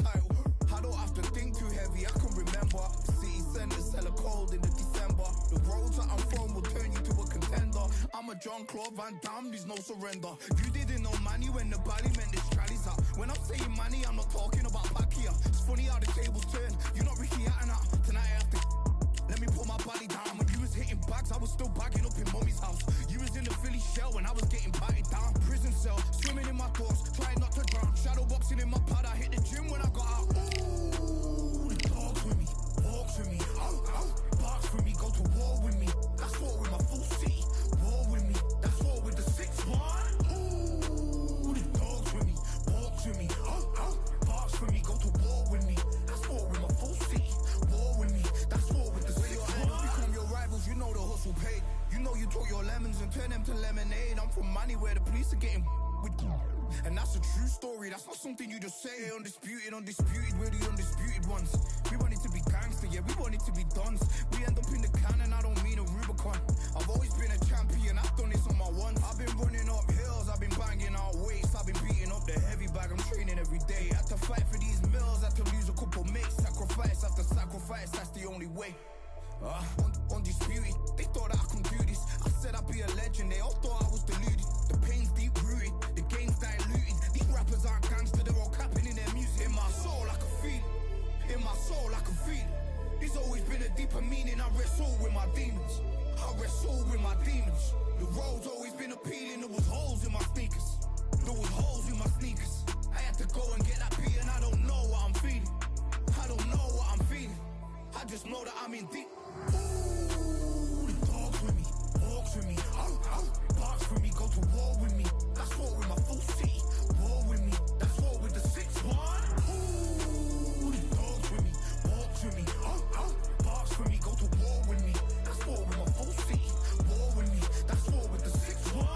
title. I don't have to think too heavy, I can remember. The city centers hella cold in the December. The roads that I'm from will turn you to a contender. I'm a Jean-Claude Van Damme, there's no surrender. If you didn't know money when the bally meant this trallies up. When I'm saying money, I'm not talking about Pacquiao. It's funny how the tables turn. You're not Ricky Hatton. Tonight I have to let me put my body down. When you was hitting bags, I was still bagging up in mommy's house. You was in the Philly shell when I was getting patted down. Prison cell, swimming in my thoughts, trying not to drown. Shadow boxing in my pad, I hit the gym when I got out. Ooh, the dogs with me, walks with me, barks with me, go to war with me. That's war with my full city, war with me. That's war with the 6-1. Ooh, the dogs with me, walks with me, barks with me, go to war with me. That's war with my full city, war with me. That's war with the 6-1. Become your rivals, you know the hustle paid. You know you took your lemons and turn them to lemonade. I'm from money where the police are getting with. And that's a true story, that's not something you just say. Undisputed, we're the undisputed ones. We want it to be gangster, yeah, we want it to be dons. We end up in the can and I don't mean a Rubicon. I've always been a champion, I've done this on my ones. I've been running up hills, I've been banging out weights. I've been beating up the heavy bag, I'm training every day. Had to fight for these mills, had to lose a couple mates. Sacrifice after sacrifice, that's the only way. Undisputed, they thought that I couldn't do this. I said I'd be a legend, they all thought I was deluded. The pain's deep rooted, the game's diluted. These rappers aren't gangster, they're all capping in their music. In my soul I can feel it, in my soul I can feel it. There's always been a deeper meaning, I wrestle with my demons. I wrestle with my demons. The road's always been appealing, there was holes in my sneakers. There was holes in my sneakers. I had to go and get that beat and I don't know what I'm feeling. I don't know what I'm feeling. I just know that I'm in deep. Ooh, the dogs with me, walks with me, barks with me, go to war with me. That's war with my full city, war with me. That's war with the 6-1. Ooh, the dogs with me, walks with me, barks with me, go to war with me. That's war with my full city, war with me. That's war with the 6-1.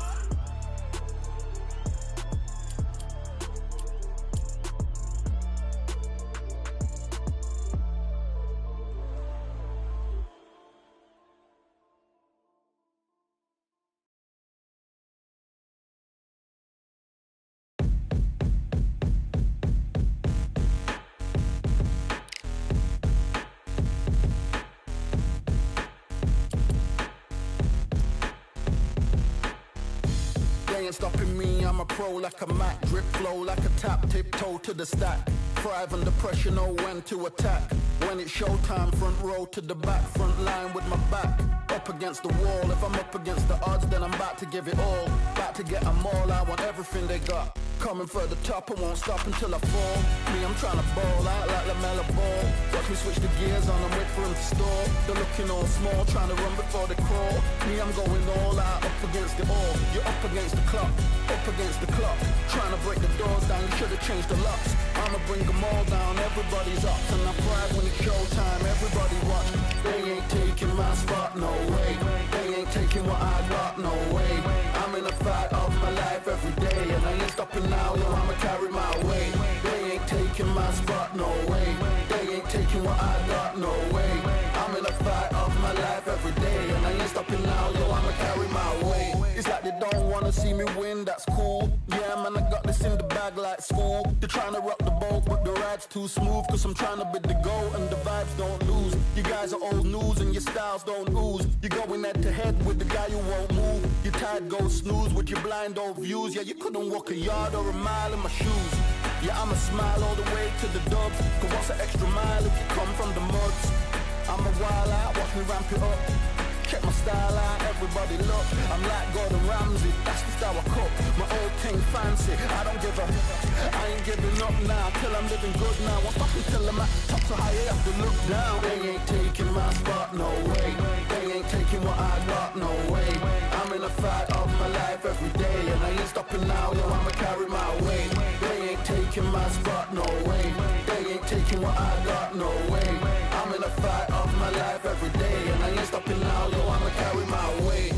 Ain't stopping me, I'm a pro like a Mac. Drip flow like a tap, tiptoe to the stack. Thrive under pressure, know when to attack. When it's showtime, front row to the back. Front line with my back up against the wall. If I'm up against the odds, then I'm about to give it all. About to get them all, I want everything they got. Coming for the top, I won't stop until I fall. Me, I'm trying to ball out like LaMelo Ball. Watch me switch the gears on and wait for him to stall. They're looking all small, trying to run before they crawl. Me, I'm going all out, up against it all. You're up against the clock, up against the clock. Trying to break the doors down, you should have changed the locks. I'ma bring them all down, everybody's up. And I pride when it's showtime, everybody watch. They ain't taking my spot, no way. They ain't taking what I got, no way. I'm in a fight of my life every day, and I ain't stopping now, yo, I'ma carry my weight. They ain't taking my spot, no way. They ain't taking what I got, no way. I'm in a fight of my life every day, and I ain't stopping now, yo, I'ma carry my weight. It's like they don't wanna see me win, that's cool. Yeah, man, I got this in the bag like school. They're trying to rock the boat, but the ride's too smooth. Cause I'm trying to bid the goal, and the vibes don't lose. You guys are old news, and your styles don't ooze. You're going head to head with the guy who won't move. Your tide goes snooze with your blind old views. Yeah, you couldn't walk a yard or a mile in my shoes. Yeah, I'ma smile all the way to the dubs. Cause what's an extra mile if you come from the muds? I'm a wild out, watch me ramp it up. Check my style out, everybody look. I'm like Gordon Ramsay, that's the style I cook. My old thing fancy, I don't give a. I ain't giving up now, till I'm living good now. I'm fucking till I'm at the top, so high I have to look down. They ain't taking my spot, no way. They ain't taking what I got, no way. I'm in a fight of my life every day, and I ain't stopping now, yo, I'ma carry my weight. They ain't taking my spot, no way. They ain't taking what I got, no way. I'm in a fight of my life every day, and I ain't stopping now, yo, I'ma carry my weight.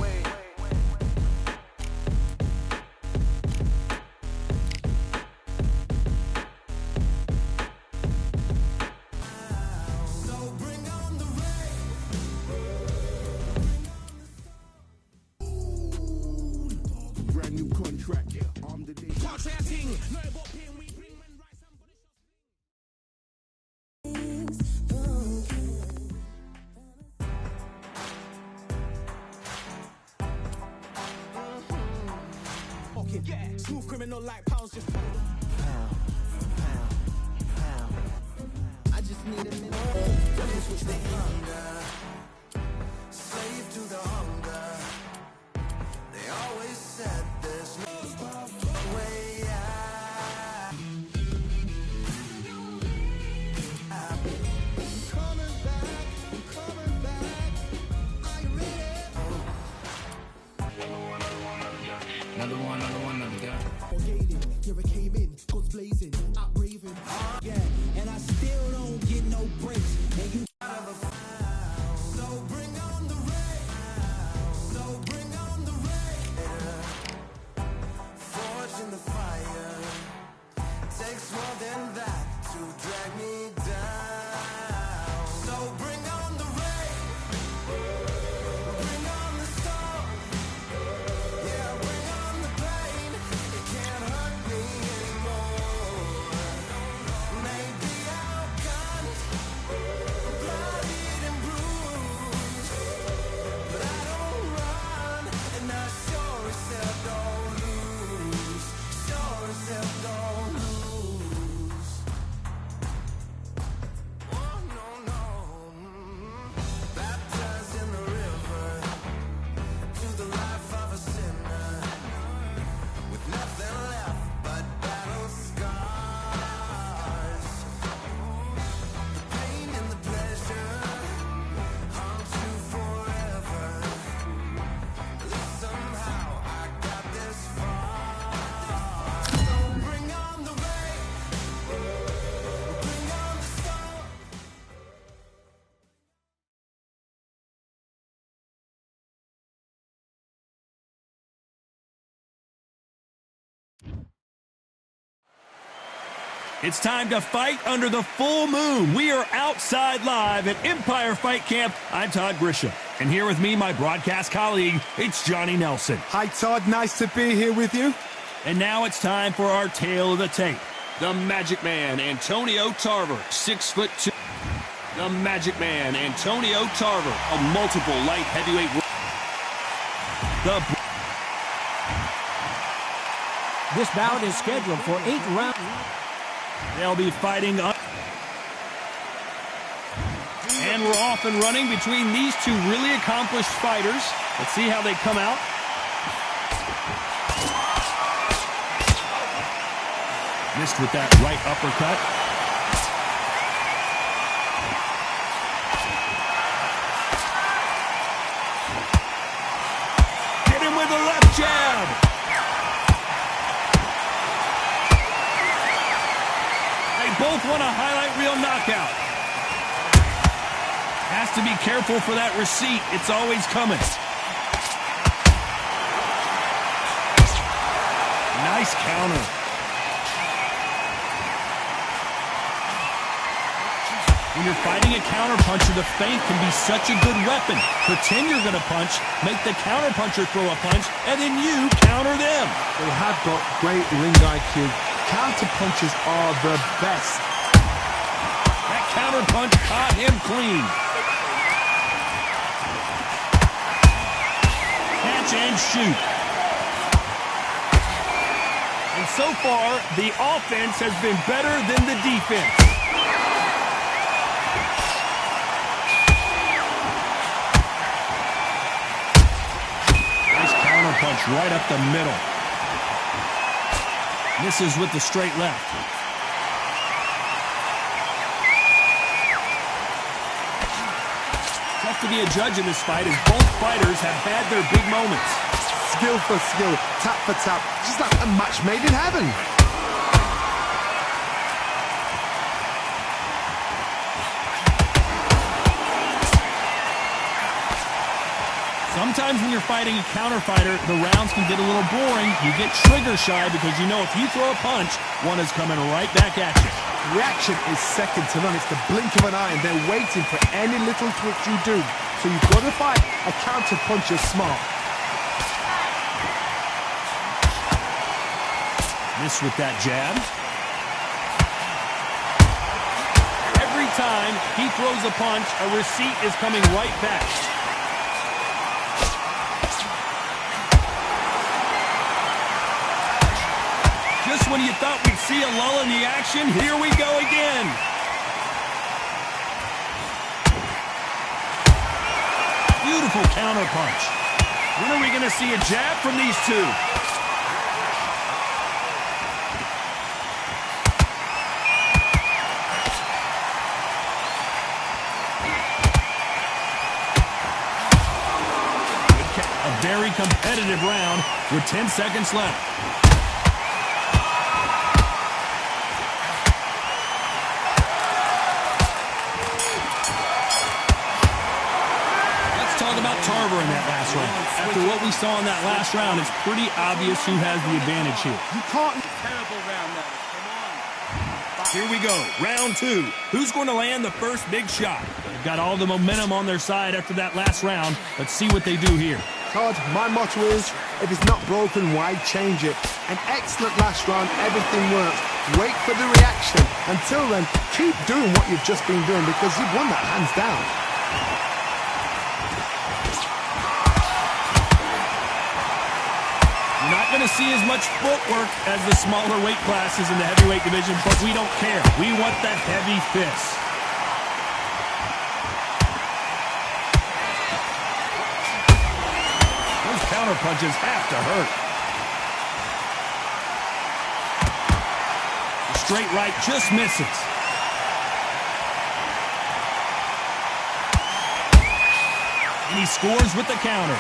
Brand new contract, I'm the day. like pounds just pound, pound, pound. I just need a minute. Let me switch the hunger. Slave to the hunger. They always said there's no way out. Coming back, coming back. Are you ready? Another one, another guy. Here I came in, guns blazing, out raving. Yeah, and I still don't get no breaks. And you out of a foul. So bring on the rain. So bring on the rain. Forged in the fire. Takes more than that to drag me down. So bring on the rain. Bring on the storm. Yeah, bring on the pain. It can't hurt me anymore. Maybe outgunned, bloodied and bruised, but I don't run, and I sure as hell don't lose. Sure as hell don't lose. Oh no no. Baptized in the river to the life of a sinner, with nothing left but battle scars. The pain and the pleasure haunt you forever. At least somehow I got this far. So bring on the rain, bring on the storm. It's time to fight under the full moon. We are outside live at Empire Fight Camp. I'm Todd Grisham. And here with me, my broadcast colleague, it's Johnny Nelson. Hi, Todd. Nice to be here with you. And now it's time for our tale of the tape. The Magic Man, Antonio Tarver, 6'2". The Magic Man, Antonio Tarver, a multiple light heavyweight. This bout is scheduled for 8 rounds. They'll be fighting up. And we're off and running between these two really accomplished fighters. Let's see how they come out. Missed with that right uppercut. Hit him with a left jab. Both want a highlight reel knockout. Has to be careful for that receipt. It's always coming. Nice counter. When you're fighting a counterpuncher, the feint can be such a good weapon. Pretend you're going to punch, make the counterpuncher throw a punch, and then you counter them. They have got great ring IQ. Counter punches are the best. That counter punch caught him clean. Catch and shoot. And so far, the offense has been better than the defense. Nice counter punch right up the middle. Misses with the straight left. Tough to be a judge in this fight as both fighters have had their big moments. Skill for skill, tap for tap, just like a match made in heaven. Sometimes when you're fighting a counter fighter, the rounds can get a little boring. You get trigger shy because you know if you throw a punch, one is coming right back at you. Reaction is second to none. It's the blink of an eye, and they're waiting for any little twitch you do. So you've got to fight a counter puncher smart. Miss with that jab. Every time he throws a punch, a receipt is coming right back. Just when you thought we'd see a lull in the action, here we go again. Beautiful counter punch. When are we going to see a jab from these two? A very competitive round with 10 seconds left. Talk about Tarver in that last round. After what we saw in that last round, it's pretty obvious who has the advantage here. You can't... Terrible round, that is. Come on. Here we go, round two. Who's going to land the first big shot? They've got all the momentum on their side after that last round. Let's see what they do here. Todd, my motto is, if it's not broken, why change it? An excellent last round, everything works. Wait for the reaction. Until then, keep doing what you've just been doing because you've won that hands down. Not going to see as much footwork as the smaller weight classes in the heavyweight division, but we don't care. We want that heavy fist. Those counter punches have to hurt. The straight right just misses. And he scores with the counter.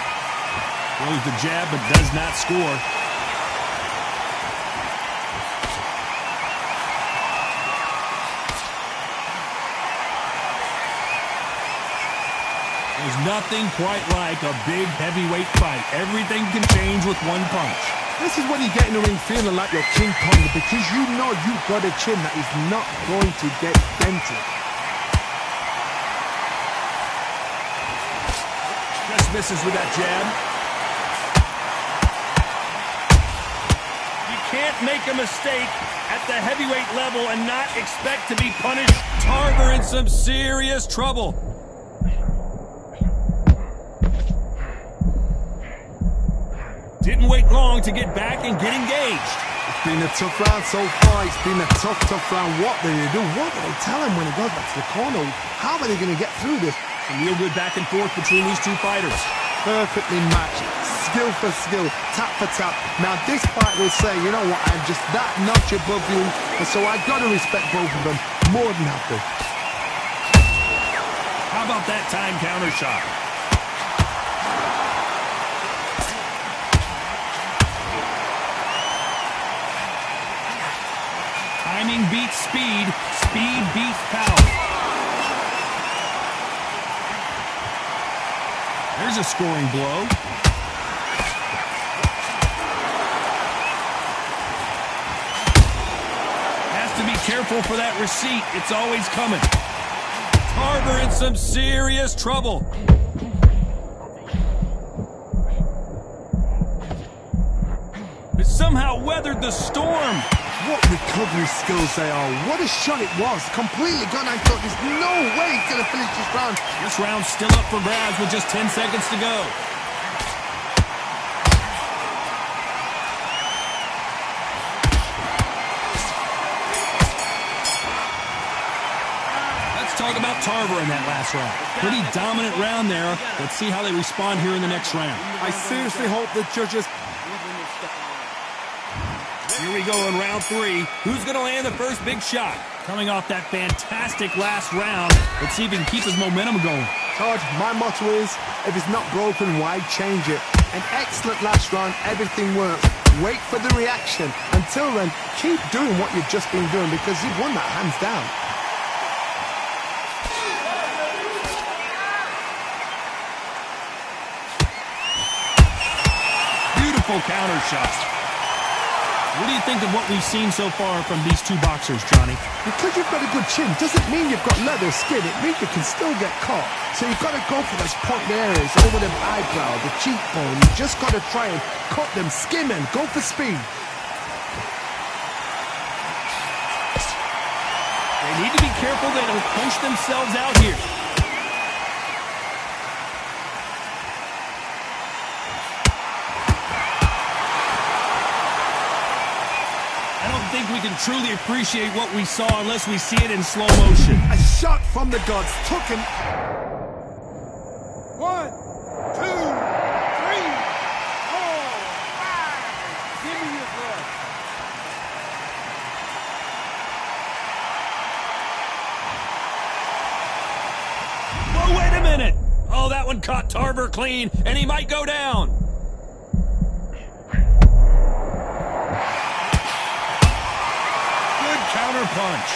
Throws the jab, but does not score. There's nothing quite like a big heavyweight fight. Everything can change with one punch. This is when you get in the ring feeling like you're King Kong because you know you've got a chin that is not going to get dented. Just misses with that jab. Can't make a mistake at the heavyweight level and not expect to be punished. Tarver in some serious trouble. Didn't wait long to get back and get engaged. It's been a tough round so far. It's been a tough round. What do they do? What do they tell him when he goes back to the corner? How are they going to get through this? Some real good back and forth between these two fighters. Perfectly matched. Skill for skill, tap for tap. Now this fight will say, you know what, I'm just that notch above you, and so I got to respect both of them more than happy. How about that time counter shot? Timing beats speed, speed beats power. There's a scoring blow. To be careful for that receipt. It's always coming. Tarver in some serious trouble. It somehow weathered the storm. What recovery skills they are. What a shot it was. Completely gone. I thought there's no way he's going to finish this round. This round's still up for grabs with just 10 seconds to go. Talk about Tarver in that last round. Pretty dominant round there. Let's see how they respond here in the next round. I seriously hope the judges... Here we go in round three. Who's going to land the first big shot? Coming off that fantastic last round. Let's see if he can keep his momentum going. Todd, my motto is, if it's not broken, why change it? An excellent last round, everything works. Wait for the reaction. Until then, keep doing what you've just been doing because you've won that hands down. Counter shot. What do you think of what we've seen so far from these two boxers, Johnny? Because you've got a good chin doesn't mean you've got leather skin. It means you can still get caught. So you've got to go for those pointed areas over the eyebrow, the cheekbone. You just got to try and cut them, skim and go for speed. They need to be careful they don't punch themselves out here. think we can truly appreciate what we saw unless we see it in slow motion. A shot from the gods took him. 1, 2, 3, 4, 5. Give me your blood. Whoa, wait a minute. Oh, that one caught Tarver clean, and he might go down. Good counter punch.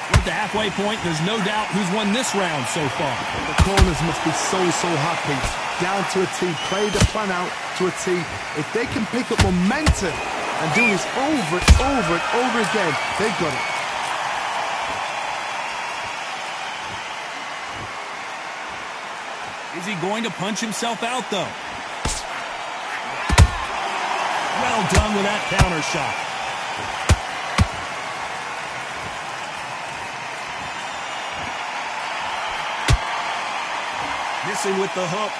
We're at the halfway point. There's no doubt who's won this round so far. The corners must be so happy. Down to a T. Play the plan out to a T. If they can pick up momentum and do this over and over and over again, they've got it. Is he going to punch himself out, though? Well done with that counter shot. Missing with the hook.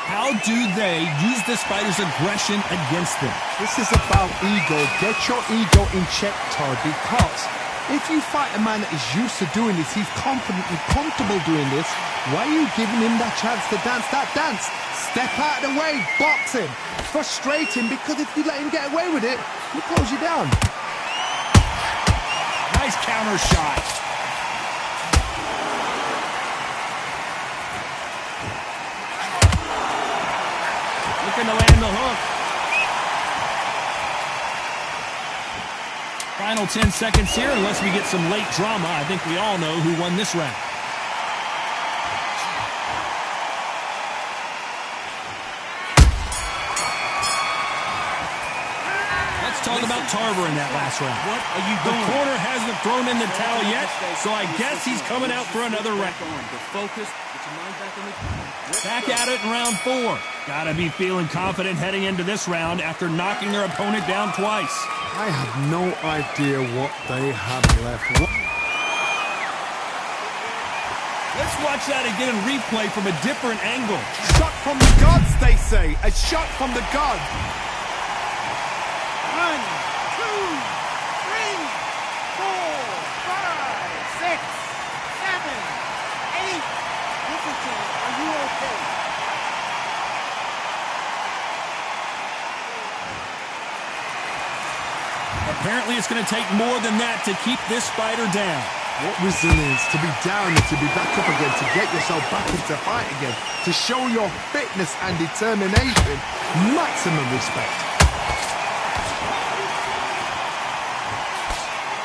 How do they use this fighter's aggression against them? This is about ego. Get your ego in check, Todd, because if you fight a man that is used to doing this, he's confident and comfortable doing this, why are you giving him that chance to dance that dance? Step out of the way, box him, frustrate him, because if you let him get away with it, he'll close you down. Nice counter shot. Looking to land the hook. Final 10 seconds here, unless we get some late drama. I think we all know who won this round. Let's talk about Tarver in that last round. What are you The doing? corner hasn't thrown in the towel yet, so I guess he's coming out for another round. Focus. Get your mind back on the... Back at it in round 4. Gotta be feeling confident heading into this round after knocking their opponent down twice. I have no idea what they have left. Let's watch that again in replay from a different angle. Shot from the gods, they say. A shot from the gods. 1, 2, 3, 4, 5, 6, 7, 8. Listen to me. Are you okay? Apparently it's going to take more than that to keep this fighter down. What resilience to be down and to be back up again, to get yourself back into fight again, to show your fitness and determination. Maximum respect.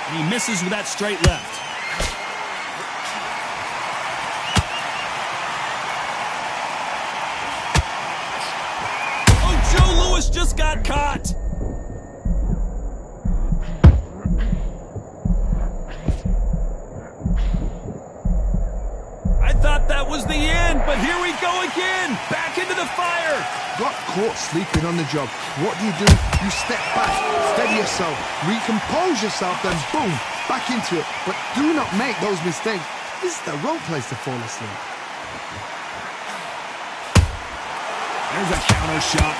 And he misses with that straight left. Oh, Joe Louis just got caught. I thought that was the end, but here we go again. Back into the fire. Got caught sleeping on the job. What do? You step back, steady yourself, recompose yourself, then boom, back into it. But do not make those mistakes. This is the wrong place to fall asleep. There's a counter shot.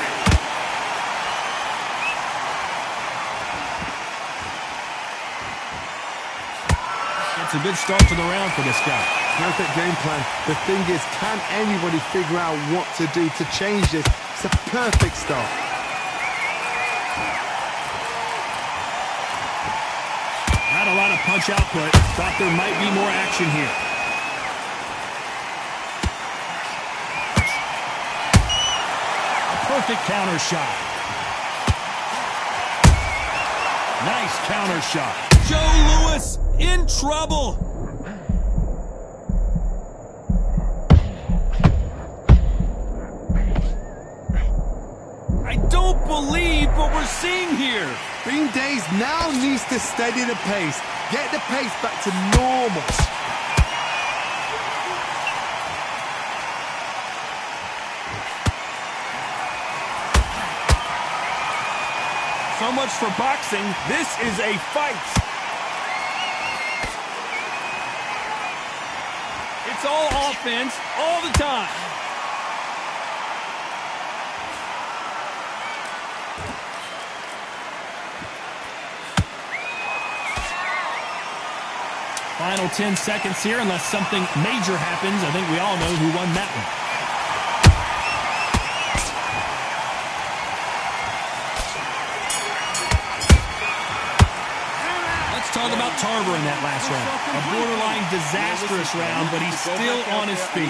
It's a good start to the round for this guy. Perfect game plan. The thing is, can anybody figure out what to do to change this? It's a perfect start. Not a lot of punch output. Thought there might be more action here. A perfect counter shot. Nice counter shot. Joe Louis in trouble. I don't believe what we're seeing here. Bean Days now needs to steady the pace. Get the pace back to normal. So much for boxing. This is a fight. It's all offense all the time. Final 10 seconds here, unless something major happens. I think we all know who won that one. Let's talk about Tarver in that last round. A borderline disastrous round, but he's still on his feet.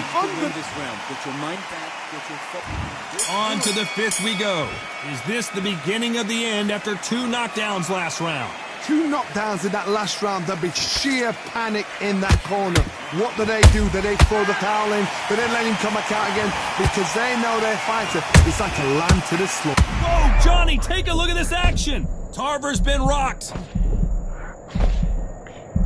On to the fifth we go. Is this the beginning of the end after 2 knockdowns last round? 2 knockdowns in that last round. There'll be sheer panic in that corner. What do? Do they throw the towel in? Do they let him come back out again? Because they know their fighter is like a lamb to the slaughter. Whoa, Johnny, take a look at this action. Tarver's been rocked.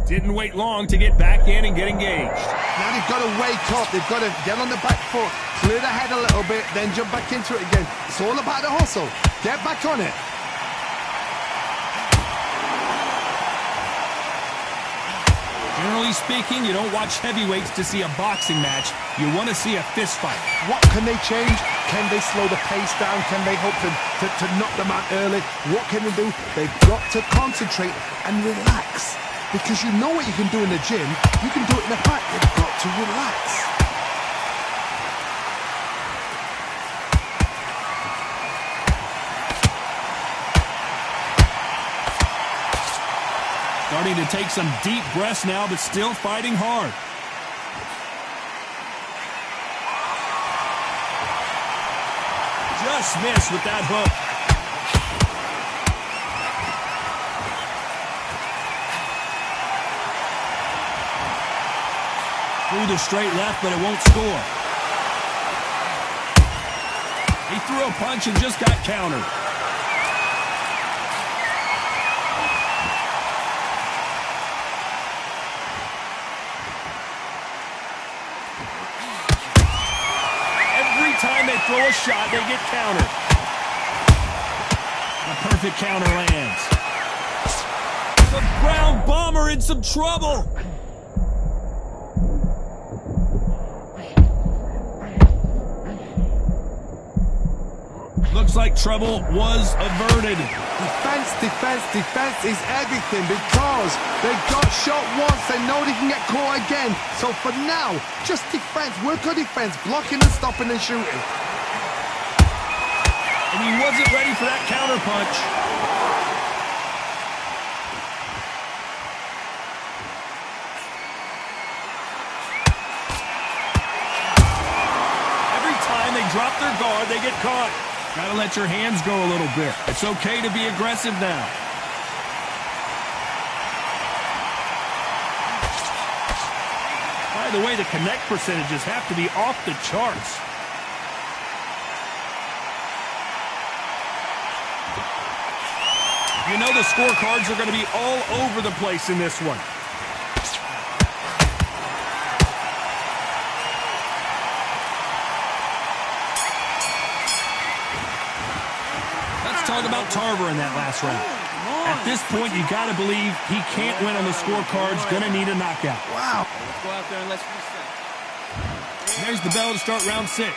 Didn't wait long to get back in and get engaged. Now they've got to wake up. They've got to get on the back foot, clear the head a little bit, then jump back into it again. It's all about the hustle. Get back on it. Generally speaking, you don't watch heavyweights to see a boxing match. You want to see a fist fight. What can they change? Can they slow the pace down? Can they hope to knock them out early? What can they do? They've got to concentrate and relax. Because you know what you can do in the gym. You can do it in the fight. They've got to relax. Starting to take some deep breaths now, but still fighting hard. Just missed with that hook. Threw the straight left, but it won't score. He threw a punch and just got countered. Time they throw a shot, they get countered. A perfect counter lands. The ground bomber in some trouble. Looks like trouble was averted. Defense is everything because they got shot once. They know they can get caught again. So for now, just defense. Work on defense, blocking and stopping and shooting. And he wasn't ready for that counter punch. Every time they drop their guard, they get caught. Gotta let your hands go a little bit. It's okay to be aggressive now. By the way, the connect percentages have to be off the charts. You know the scorecards are going to be all over the place in this one. Let's talk about Tarver in that last round. At this point, you got to believe he can't win on the scorecards. Going to need a knockout. Wow. Let's go out there and let's reset. There's the bell to start round 6.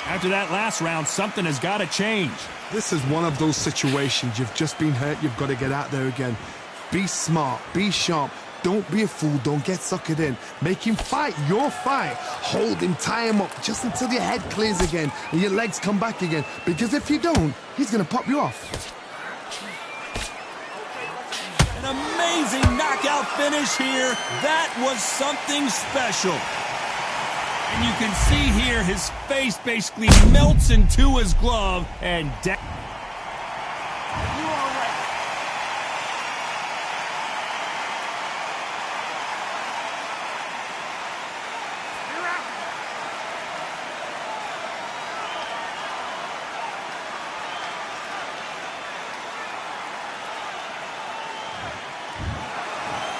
After that last round, something has got to change. This is one of those situations. You've just been hurt. You've got to get out there again. Be smart. Be sharp. Don't be a fool. Don't get suckered in. Make him fight your fight. Hold him, tie him up just until your head clears again and your legs come back again. Because if you don't, he's going to pop you off. An amazing knockout finish here. That was something special. And you can see here his face basically melts into his glove and down. You all right? You're out.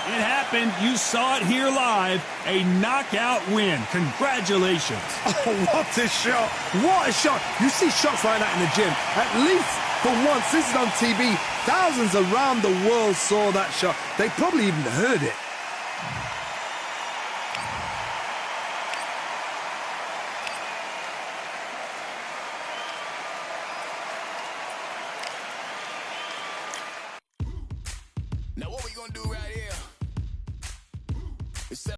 It happened. You saw it here live. A knockout win. Congratulations. Oh, what a shot. What a shot. You see shots like that in the gym. At least for once, this is on TV. Thousands around the world saw that shot. They probably even heard it. gonna do right here.